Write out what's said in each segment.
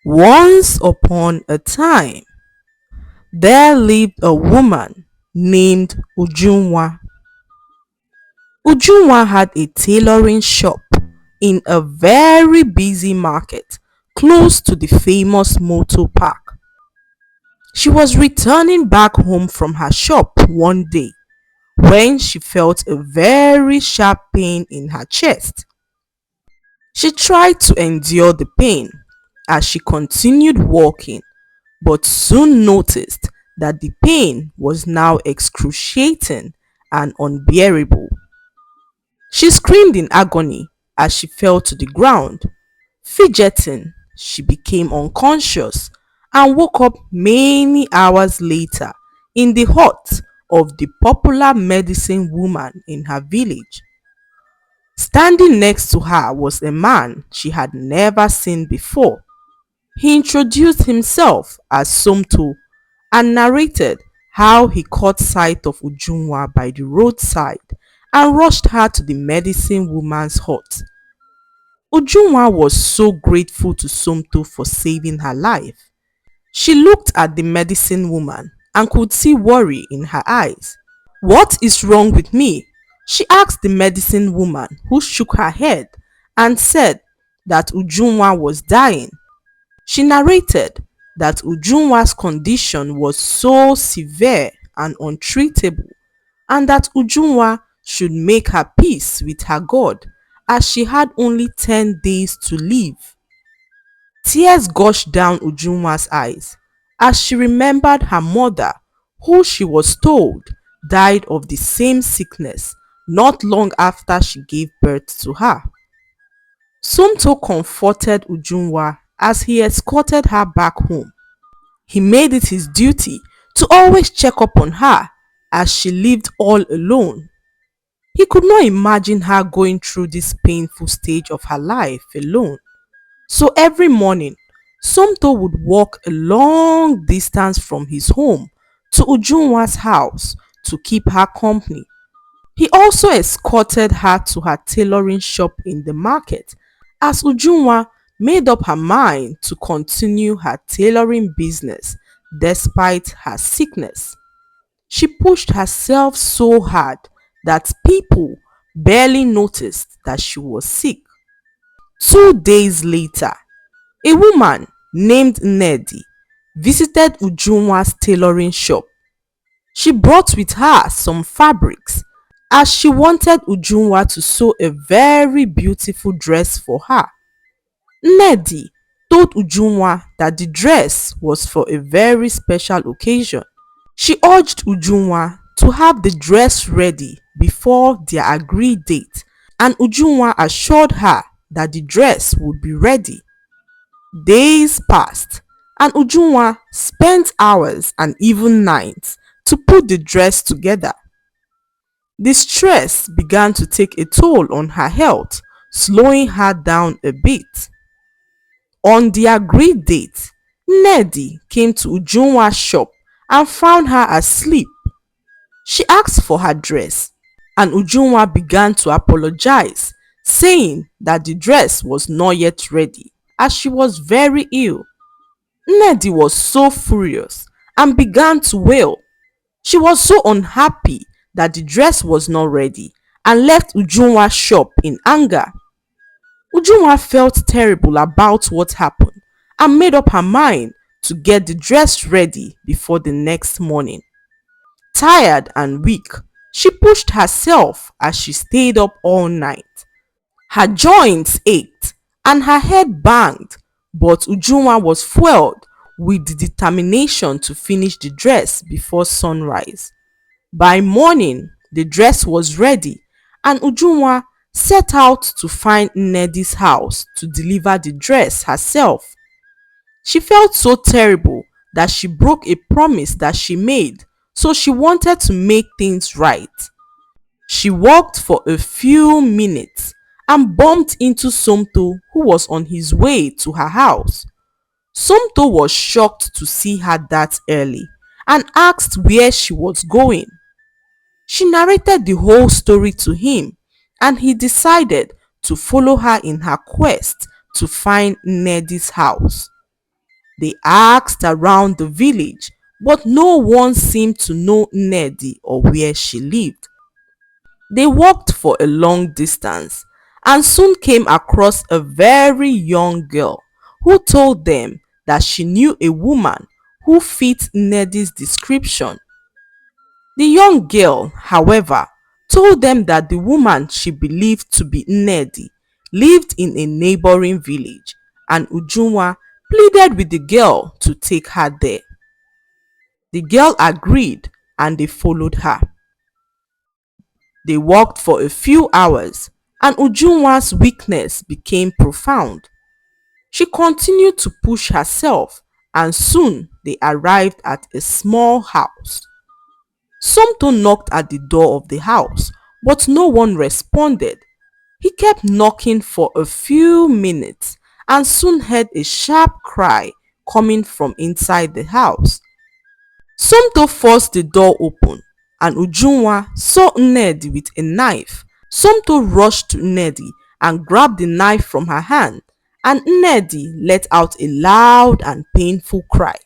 Once upon a time, there lived a woman named Ujunwa. Ujunwa had a tailoring shop in a very busy market close to the famous motor park. She was returning back home from her shop one day when she felt a very sharp pain in her chest. She tried to endure the pain as she continued walking, but soon noticed that the pain was now excruciating and unbearable. She screamed in agony as she fell to the ground. Fidgeting, she became unconscious and woke up many hours later in the hut of the popular medicine woman in her village. Standing next to her was a man she had never seen before. He introduced himself as Somto and narrated how he caught sight of Ujunwa by the roadside and rushed her to the medicine woman's hut. Ujunwa was so grateful to Somto for saving her life. She looked at the medicine woman and could see worry in her eyes. "What is wrong with me?" she asked the medicine woman, who shook her head and said that Ujunwa was dying. She narrated that Ujunwa's condition was so severe and untreatable, and that Ujunwa should make her peace with her God as she had only 10 days to live. Tears gushed down Ujunwa's eyes as she remembered her mother, who she was told died of the same sickness not long after she gave birth to her. Somto comforted Ujunwa as he escorted her back home. He made it his duty to always check up on her as she lived all alone. He could not imagine her going through this painful stage of her life alone. So every morning, Somto would walk a long distance from his home to Ujunwa's house to keep her company. He also escorted her to her tailoring shop in the market as Ujunwa made up her mind to continue her tailoring business despite her sickness. She pushed herself so hard that people barely noticed that she was sick. 2 days later, a woman named Nedi visited Ujunwa's tailoring shop. She brought with her some fabrics as she wanted Ujunwa to sew a very beautiful dress for her. Nedi told Ujunwa that the dress was for a very special occasion. She urged Ujunwa to have the dress ready before their agreed date, and Ujunwa assured her that the dress would be ready. Days passed and Ujunwa spent hours and even nights to put the dress together. The stress began to take a toll on her health, slowing her down a bit. On the agreed date, Nedi came to Ujunwa's shop and found her asleep. She asked for her dress, and Ujunwa began to apologize, saying that the dress was not yet ready as she was very ill. Nedi was so furious and began to wail. She was so unhappy that the dress was not ready and left Ujunwa's shop in anger. Ujunwa felt terrible about what happened and made up her mind to get the dress ready before the next morning. Tired and weak, she pushed herself as she stayed up all night. Her joints ached and her head banged, but Ujunwa was fueled with the determination to finish the dress before sunrise. By morning, the dress was ready and Ujunwa set out to find Nedi's house to deliver the dress herself. She felt so terrible that she broke a promise that she made, so she wanted to make things right. She walked for a few minutes and bumped into Somto, who was on his way to her house. Somto was shocked to see her that early and asked where she was going. She narrated the whole story to him and he decided to follow her in her quest to find Nedi's house. They asked around the village, but no one seemed to know Nnedi or where she lived. They walked for a long distance and soon came across a very young girl who told them that she knew a woman who fit Nnedi's description. The young girl, however, told them that the woman she believed to be Nnedi lived in a neighboring village, and Ujunwa pleaded with the girl to take her there. The girl agreed and they followed her. They walked for a few hours and Ujunwa's weakness became profound. She continued to push herself and soon they arrived at a small house. Somto knocked at the door of the house, but no one responded. He kept knocking for a few minutes and soon heard a sharp cry coming from inside the house. Somto forced the door open and Ujunwa saw Nnedi with a knife. Somto rushed to Nnedi and grabbed the knife from her hand, and Nnedi let out a loud and painful cry.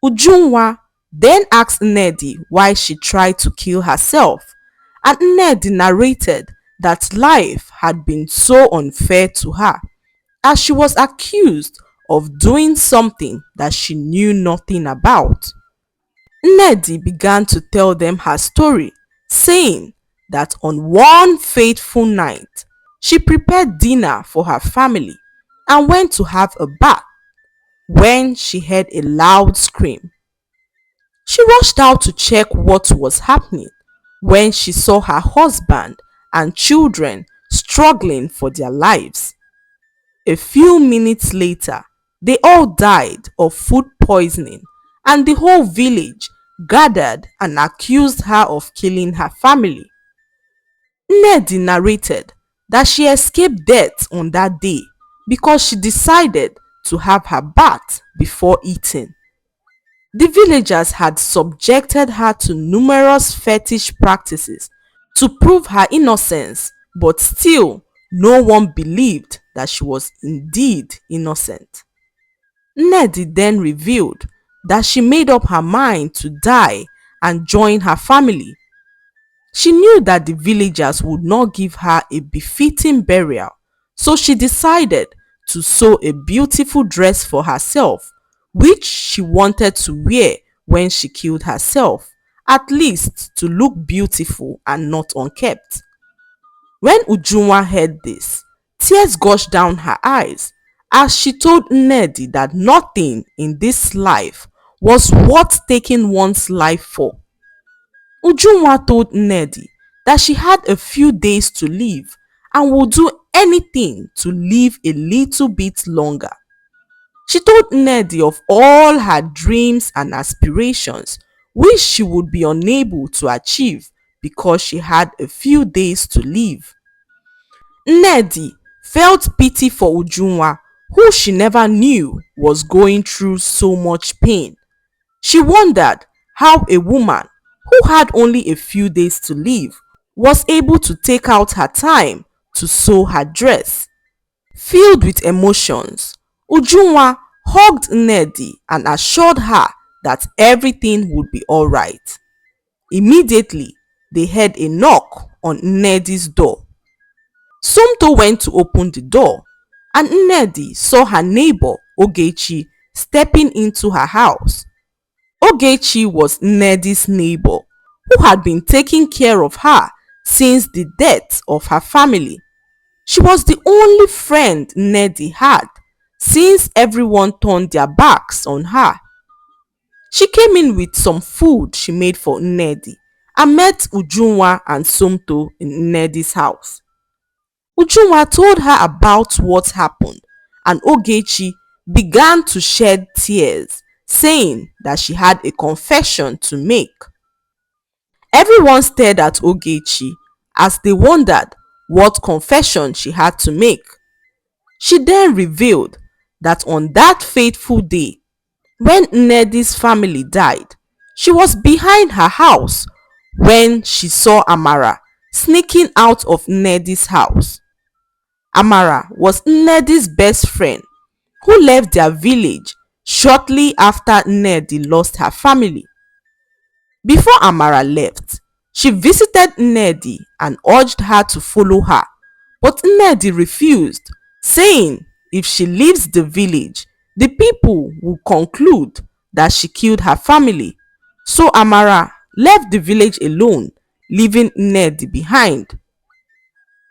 Ujunwa then asked Nnedi why she tried to kill herself, and Nnedi narrated that life had been so unfair to her as she was accused of doing something that she knew nothing about. Nnedi began to tell them her story, saying that on one fateful night, she prepared dinner for her family and went to have a bath when she heard a loud scream. She rushed out to check what was happening when she saw her husband and children struggling for their lives. A few minutes later, they all died of food poisoning and the whole village gathered and accused her of killing her family. Nnedi narrated that she escaped death on that day because she decided to have her bath before eating. The villagers had subjected her to numerous fetish practices to prove her innocence, but still no one believed that she was indeed innocent. Nnedi then revealed that she made up her mind to die and join her family. She knew that the villagers would not give her a befitting burial, so she decided to sew a beautiful dress for herself, which she wanted to wear when she killed herself, at least to look beautiful and not unkempt. When Ujunwa heard this, tears gushed down her eyes as she told Nnedi that nothing in this life was worth taking one's life for. Ujunwa told Nnedi that she had a few days to live and would do anything to live a little bit longer. She told Nnedi of all her dreams and aspirations which she would be unable to achieve because she had a few days to live. Nnedi felt pity for Ujunwa, who she never knew was going through so much pain. She wondered how a woman who had only a few days to live was able to take out her time to sew her dress. Filled with emotions, Ujunwa hugged Nnedi and assured her that everything would be alright. Immediately, they heard a knock on Nnedi's door. Somto went to open the door and Nnedi saw her neighbor Ogechi stepping into her house. Ogechi was Nnedi's neighbor who had been taking care of her since the death of her family. She was the only friend Nnedi had since everyone turned their backs on her. She came in with some food she made for Nnedi and met Ujunwa and Somto in Nnedi's house. Ujunwa told her about what happened and Ogechi began to shed tears, saying that she had a confession to make. Everyone stared at Ogechi as they wondered what confession she had to make. She then revealed that on that fateful day, when Nnedi's family died, she was behind her house when she saw Amara sneaking out of Nnedi's house. Amara was Nnedi's best friend who left their village shortly after Nnedi lost her family. Before Amara left, she visited Nnedi and urged her to follow her, but Nnedi refused, saying if she leaves the village, the people will conclude that she killed her family. So Amara left the village alone, leaving Nnedi behind.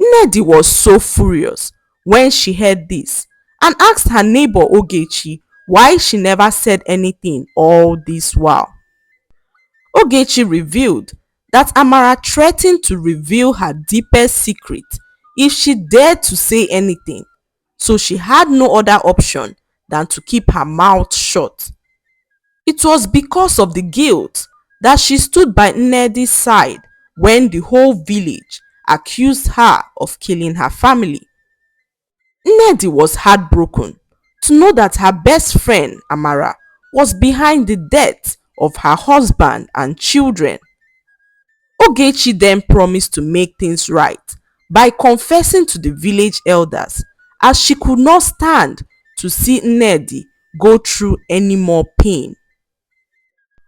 Nnedi was so furious when she heard this and asked her neighbor Ogechi why she never said anything all this while. Ogechi revealed that Amara threatened to reveal her deepest secret if she dared to say anything, so she had no other option than to keep her mouth shut. It was because of the guilt that she stood by Nnedi's side when the whole village accused her of killing her family. Nnedi was heartbroken to know that her best friend Amara was behind the death of her husband and children. Ogechi then promised to make things right by confessing to the village elders, as she could not stand to see Nnedi go through any more pain.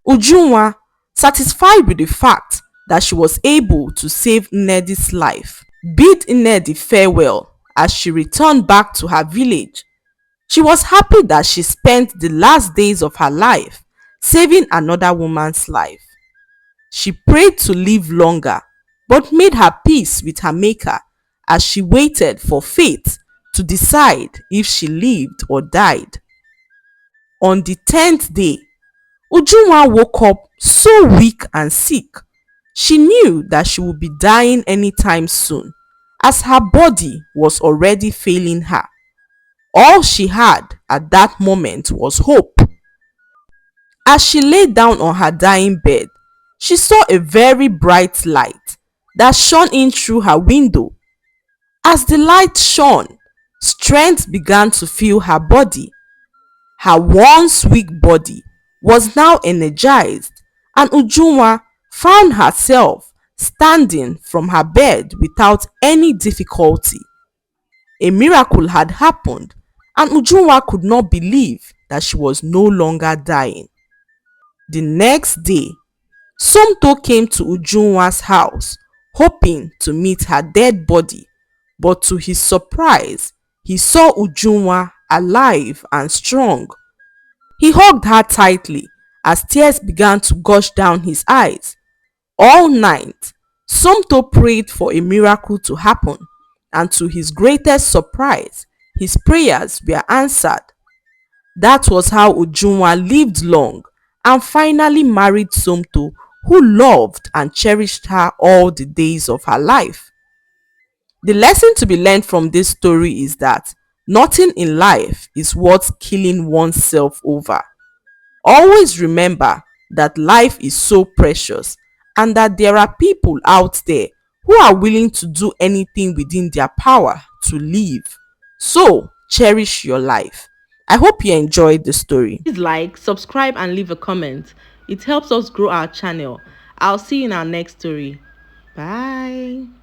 Ujunwa, satisfied with the fact that she was able to save Nnedi's life, bid Nnedi farewell as she returned back to her village. She was happy that she spent the last days of her life saving another woman's life. She prayed to live longer, but made her peace with her maker as she waited for fate to decide if she lived or died. On the 10th day, Ujunwa woke up so weak and sick. She knew that she would be dying anytime soon, as her body was already failing her. All she had at that moment was hope. As she lay down on her dying bed, she saw a very bright light that shone in through her window. As the light shone, strength began to fill her body. Her once weak body was now energized, and Ujunwa found herself standing from her bed without any difficulty. A miracle had happened, and Ujunwa could not believe that she was no longer dying. The next day, Somto came to Ujunwa's house, hoping to meet her dead body, but to his surprise, he saw Ujunwa alive and strong. He hugged her tightly as tears began to gush down his eyes. All night, Somto prayed for a miracle to happen, and to his greatest surprise, his prayers were answered. That was how Ujunwa lived long and finally married Somto, who loved and cherished her all the days of her life. The lesson to be learned from this story is that nothing in life is worth killing oneself over. Always remember that life is so precious and that there are people out there who are willing to do anything within their power to live. So, cherish your life. I hope you enjoyed the story. Please like, subscribe, and leave a comment. It helps us grow our channel. I'll see you in our next story. Bye.